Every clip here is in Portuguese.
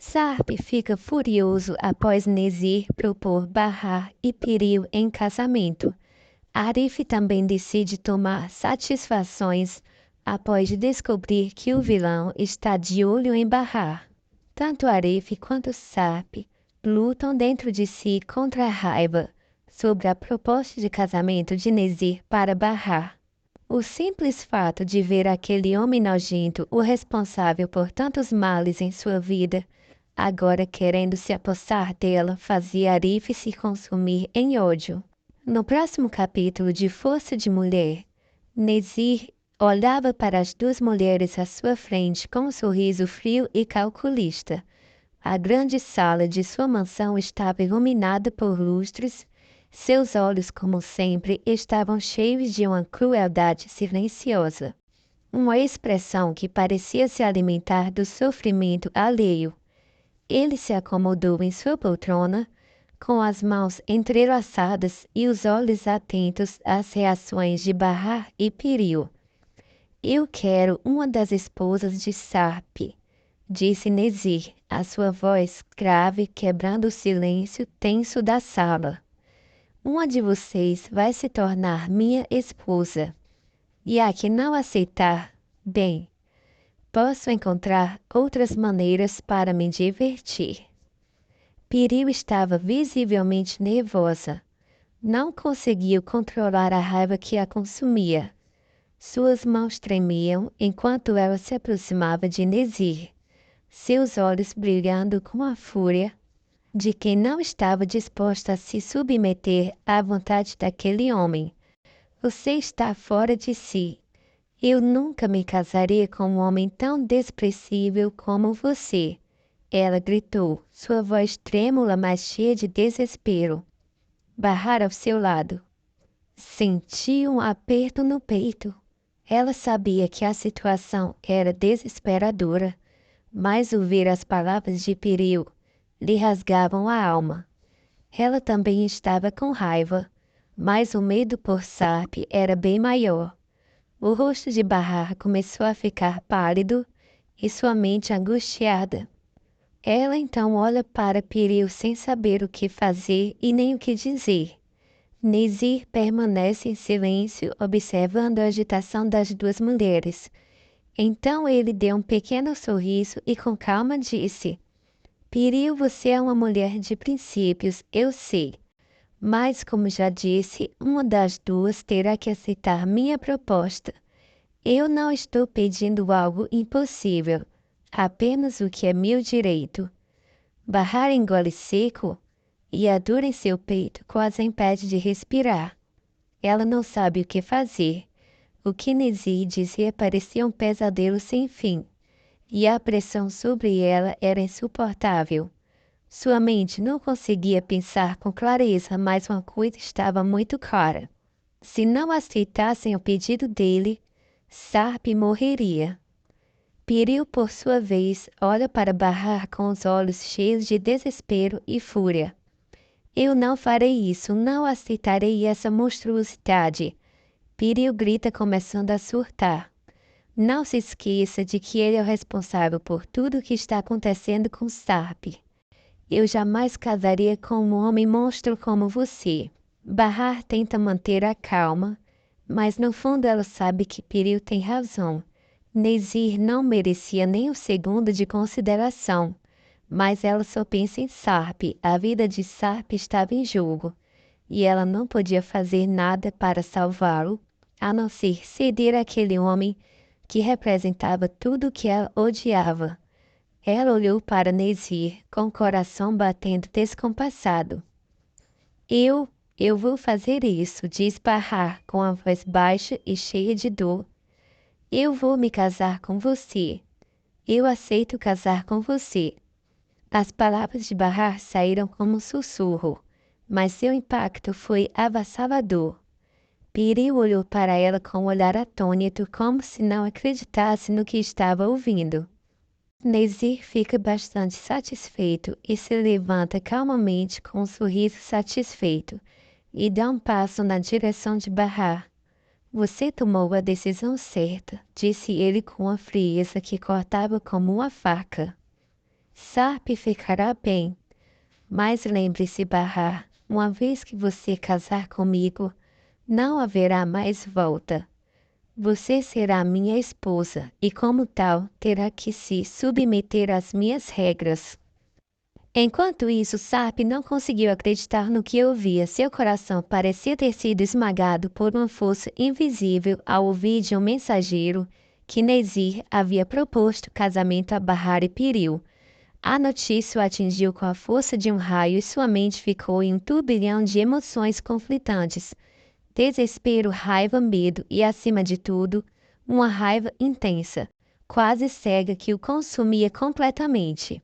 Sarp fica furioso após Nezir propor Bahar e Piril em casamento. Arif também decide tomar satisfações após descobrir que o vilão está de olho em Bahar. Tanto Arif quanto Sarp lutam dentro de si contra a raiva sobre a proposta de casamento de Nezir para Bahar. O simples fato de ver aquele homem nojento, o responsável por tantos males em sua vida, agora querendo se apossar dela, fazia Arif se consumir em ódio. No próximo capítulo de Força de Mulher, Nezir olhava para as duas mulheres à sua frente com um sorriso frio e calculista. A grande sala de sua mansão estava iluminada por lustres. Seus olhos, como sempre, estavam cheios de uma crueldade silenciosa. Uma expressão que parecia se alimentar do sofrimento alheio. Ele se acomodou em sua poltrona, com as mãos entrelaçadas e os olhos atentos às reações de Bahar e Piril. Eu quero uma das esposas de Sarp, disse Nezir, a sua voz grave quebrando o silêncio tenso da sala. Uma de vocês vai se tornar minha esposa. E a que não aceitar, bem, posso encontrar outras maneiras para me divertir. Piril estava visivelmente nervosa. Não conseguiu controlar a raiva que a consumia. Suas mãos tremiam enquanto ela se aproximava de Nezir, seus olhos brilhando com a fúria de quem não estava disposta a se submeter à vontade daquele homem. Você está fora de si. Eu nunca me casaria com um homem tão desprezível como você. Ela gritou, sua voz trêmula, mas cheia de desespero. Bahar ao seu lado. Sentiu um aperto no peito. Ela sabia que a situação era desesperadora, mas ouvir as palavras de Piril lhe rasgavam a alma. Ela também estava com raiva, mas o medo por Sarp era bem maior. O rosto de Bahar começou a ficar pálido e sua mente angustiada. Ela então olha para Piril sem saber o que fazer e nem o que dizer. Nezir permanece em silêncio, observando a agitação das duas mulheres. Então ele deu um pequeno sorriso e com calma disse: Piril, você é uma mulher de princípios, eu sei. Mas, como já disse, uma das duas terá que aceitar minha proposta. Eu não estou pedindo algo impossível, apenas o que é meu direito. Bahar engole seco e a dor em seu peito quase a impede de respirar. Ela não sabe o que fazer. O que Nezir dizia parecia um pesadelo sem fim, e a pressão sobre ela era insuportável. Sua mente não conseguia pensar com clareza, mas uma coisa estava muito clara. Se não aceitassem o pedido dele, Sarp morreria. Piril, por sua vez, olha para Bahar com os olhos cheios de desespero e fúria. Eu não farei isso, não aceitarei essa monstruosidade. Piril grita, começando a surtar. Não se esqueça de que ele é o responsável por tudo o que está acontecendo com Sarp. Eu jamais casaria com um homem monstro como você. Bahar tenta manter a calma, mas no fundo ela sabe que Piril tem razão. Nezir não merecia nem um segundo de consideração, mas ela só pensa em Sarp. A vida de Sarp estava em jogo, e ela não podia fazer nada para salvá-lo, a não ser ceder àquele homem que representava tudo o que ela odiava. Ela olhou para Nezir, com o coração batendo descompassado. Eu vou fazer isso, disse Bahar com a voz baixa e cheia de dor. Eu vou me casar com você. Eu aceito casar com você. As palavras de Bahar saíram como um sussurro, mas seu impacto foi avassalador. Piril olhou para ela com um olhar atônito, como se não acreditasse no que estava ouvindo. Nezir fica bastante satisfeito e se levanta calmamente com um sorriso satisfeito e dá um passo na direção de Bahar. Você tomou a decisão certa, disse ele com uma frieza que cortava como uma faca. Sarp ficará bem. Mas lembre-se, Bahar, uma vez que você casar comigo, não haverá mais volta. Você será minha esposa e, como tal, terá que se submeter às minhas regras. Enquanto isso, Sarp não conseguiu acreditar no que ouvia. Seu coração parecia ter sido esmagado por uma força invisível ao ouvir de um mensageiro que Nezir havia proposto casamento a Bahar e Piril. A notícia o atingiu com a força de um raio e sua mente ficou em um turbilhão de emoções conflitantes. Desespero, raiva, medo e, acima de tudo, uma raiva intensa, quase cega que o consumia completamente.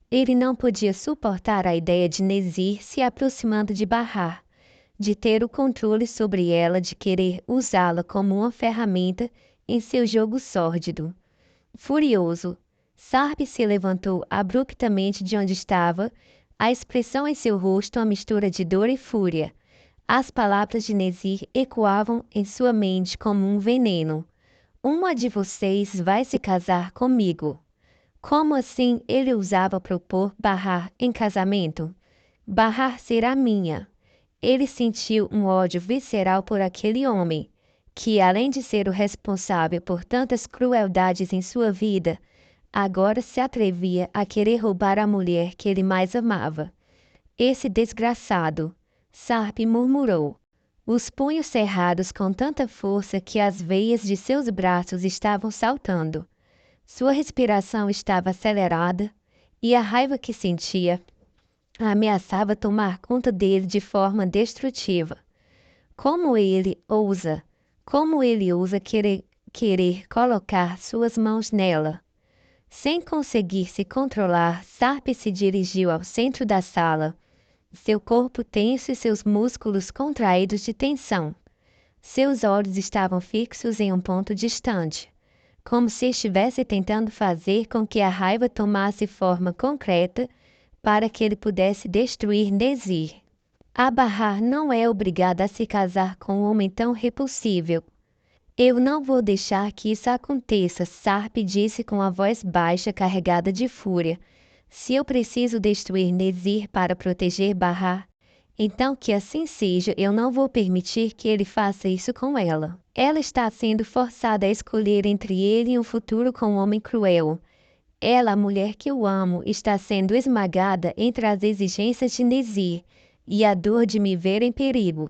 Ele não podia suportar a ideia de Nezir se aproximando de Bahar, de ter o controle sobre ela, de querer usá-la como uma ferramenta em seu jogo sórdido. Furioso, Sarp se levantou abruptamente de onde estava, a expressão em seu rosto uma mistura de dor e fúria. As palavras de Nezir ecoavam em sua mente como um veneno. Uma de vocês vai se casar comigo. Como assim ele ousava propor Bahar em casamento? Bahar será minha. Ele sentiu um ódio visceral por aquele homem, que, além de ser o responsável por tantas crueldades em sua vida, agora se atrevia a querer roubar a mulher que ele mais amava. Esse desgraçado, Sarp murmurou, os punhos cerrados com tanta força que as veias de seus braços estavam saltando. Sua respiração estava acelerada e a raiva que sentia ameaçava tomar conta dele de forma destrutiva. Como ele ousa querer colocar suas mãos nela? Sem conseguir se controlar, Sarp se dirigiu ao centro da sala, seu corpo tenso e seus músculos contraídos de tensão. Seus olhos estavam fixos em um ponto distante, como se estivesse tentando fazer com que a raiva tomasse forma concreta para que ele pudesse destruir Nezir. A Bahar não é obrigada a se casar com um homem tão repulsível. Eu não vou deixar que isso aconteça, Sarp disse com a voz baixa carregada de fúria. Se eu preciso destruir Nezir para proteger Bahar, então que assim seja, eu não vou permitir que ele faça isso com ela. Ela está sendo forçada a escolher entre ele e um futuro com um homem cruel. Ela, a mulher que eu amo, está sendo esmagada entre as exigências de Nezir e a dor de me ver em perigo.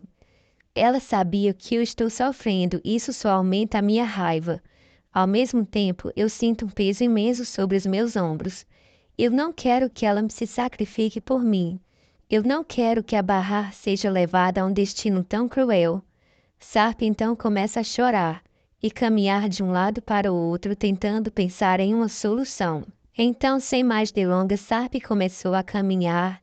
Ela sabia que eu estou sofrendo, isso só aumenta a minha raiva. Ao mesmo tempo, eu sinto um peso imenso sobre os meus ombros. Eu não quero que ela se sacrifique por mim. Eu não quero que a Bahar seja levada a um destino tão cruel. Sarp então começa a chorar e caminhar de um lado para o outro tentando pensar em uma solução. Então, sem mais delongas, Sarp começou a caminhar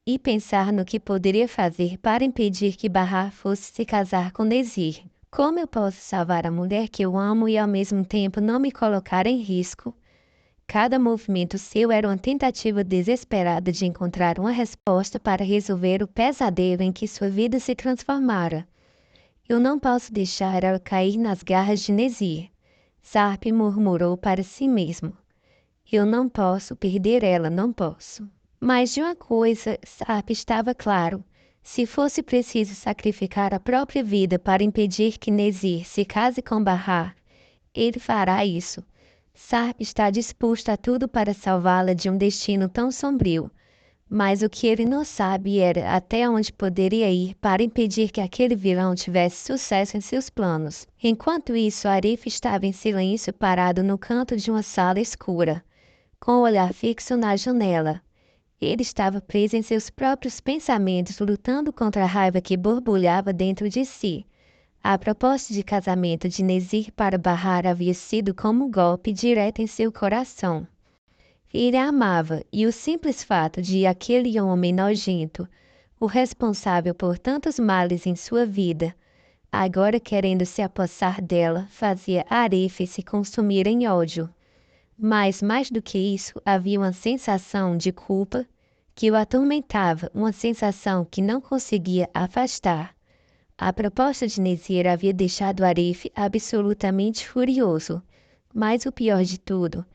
e pensar no que poderia fazer para impedir que Bahar fosse se casar com Nezir. Como eu posso salvar a mulher que eu amo e ao mesmo tempo não me colocar em risco? Cada movimento seu era uma tentativa desesperada de encontrar uma resposta para resolver o pesadelo em que sua vida se transformara. Eu não posso deixar ela cair nas garras de Nezir, Sarp murmurou para si mesmo. Eu não posso perder ela, não posso. Mas de uma coisa, Sarp estava claro. Se fosse preciso sacrificar a própria vida para impedir que Nezir se case com Bahar, ele fará isso. Sarp está disposto a tudo para salvá-la de um destino tão sombrio. Mas o que ele não sabe era até onde poderia ir para impedir que aquele vilão tivesse sucesso em seus planos. Enquanto isso, Arif estava em silêncio parado no canto de uma sala escura, com o olhar fixo na janela. Ele estava preso em seus próprios pensamentos, lutando contra a raiva que borbulhava dentro de si. A proposta de casamento de Nezir para Bahar havia sido como um golpe direto em seu coração. Ele a amava, e o simples fato de aquele homem nojento, o responsável por tantos males em sua vida, agora querendo se apossar dela, fazia Arif se consumir em ódio. Mas, mais do que isso, havia uma sensação de culpa que o atormentava, uma sensação que não conseguia afastar. A proposta de Nezir havia deixado Arif absolutamente furioso. Mas o pior de tudo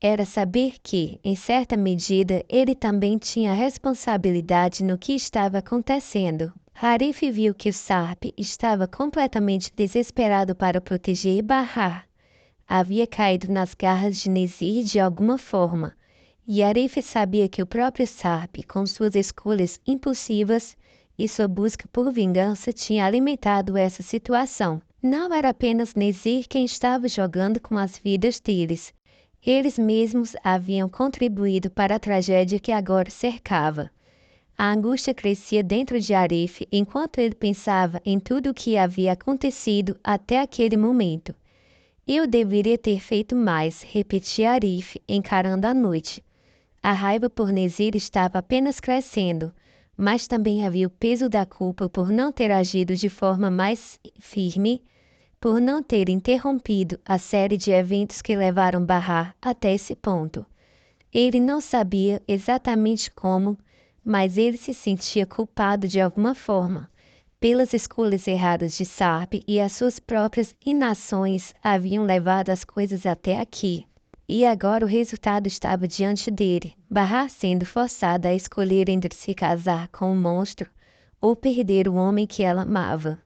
era saber que, em certa medida, ele também tinha responsabilidade no que estava acontecendo. Arif viu que o Sarp estava completamente desesperado para proteger Bahar. Havia caído nas garras de Nezir de alguma forma, e Arif sabia que o próprio Sarp, com suas escolhas impulsivas e sua busca por vingança, tinha alimentado essa situação. Não era apenas Nezir quem estava jogando com as vidas deles. Eles mesmos haviam contribuído para a tragédia que agora cercava. A angústia crescia dentro de Arif enquanto ele pensava em tudo o que havia acontecido até aquele momento. Eu deveria ter feito mais, repetia Arif, encarando a noite. A raiva por Nezir estava apenas crescendo, mas também havia o peso da culpa por não ter agido de forma mais firme, por não ter interrompido a série de eventos que levaram Bahar até esse ponto. Ele não sabia exatamente como, mas ele se sentia culpado de alguma forma. Pelas escolhas erradas de Sarp e as suas próprias inações haviam levado as coisas até aqui. E agora o resultado estava diante dele, Bahar sendo forçada a escolher entre se casar com o monstro ou perder o homem que ela amava.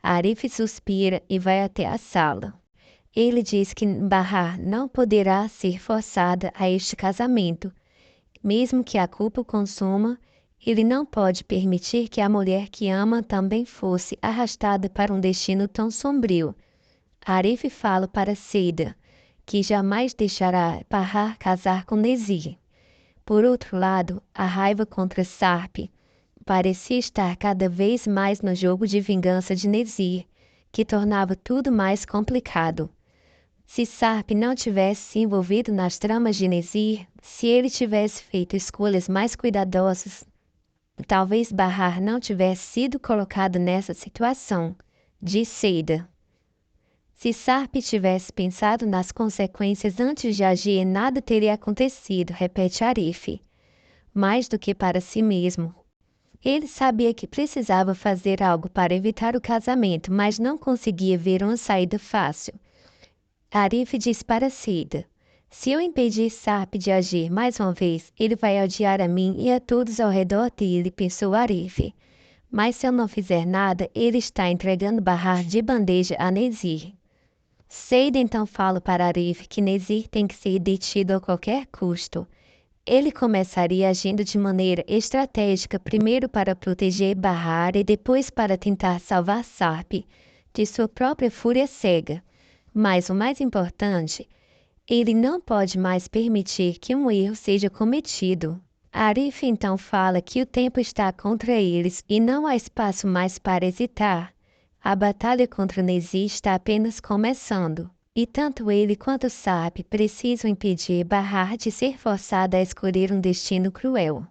Arif suspira e vai até a sala. Ele diz que Bahar não poderá ser forçada a este casamento. Mesmo que a culpa o consuma, ele não pode permitir que a mulher que ama também fosse arrastada para um destino tão sombrio. Arif fala para Seida, que jamais deixará Bahar casar com Nezir. Por outro lado, a raiva contra Sarp parecia estar cada vez mais no jogo de vingança de Nezir, que tornava tudo mais complicado. Se Sarp não tivesse se envolvido nas tramas de Nezir, se ele tivesse feito escolhas mais cuidadosas, talvez Bahar não tivesse sido colocado nessa situação, disse Seida. Se Sarp tivesse pensado nas consequências antes de agir, nada teria acontecido, repete Arif. Mais do que para si mesmo. Ele sabia que precisava fazer algo para evitar o casamento, mas não conseguia ver uma saída fácil. Arif disse para Seida: se eu impedir Sarp de agir mais uma vez, ele vai odiar a mim e a todos ao redor dele, pensou Arif. Mas se eu não fizer nada, ele está entregando Bahar de bandeja a Nezir. Seida então fala para Arif que Nezir tem que ser detido a qualquer custo. Ele começaria agindo de maneira estratégica, primeiro para proteger Bahar e depois para tentar salvar Sarp de sua própria fúria cega. Mas o mais importante, ele não pode mais permitir que um erro seja cometido. Arif então fala que o tempo está contra eles e não há espaço mais para hesitar. A batalha contra Nezir está apenas começando. E tanto ele quanto Sarp precisam impedir Bahar de ser forçada a escolher um destino cruel.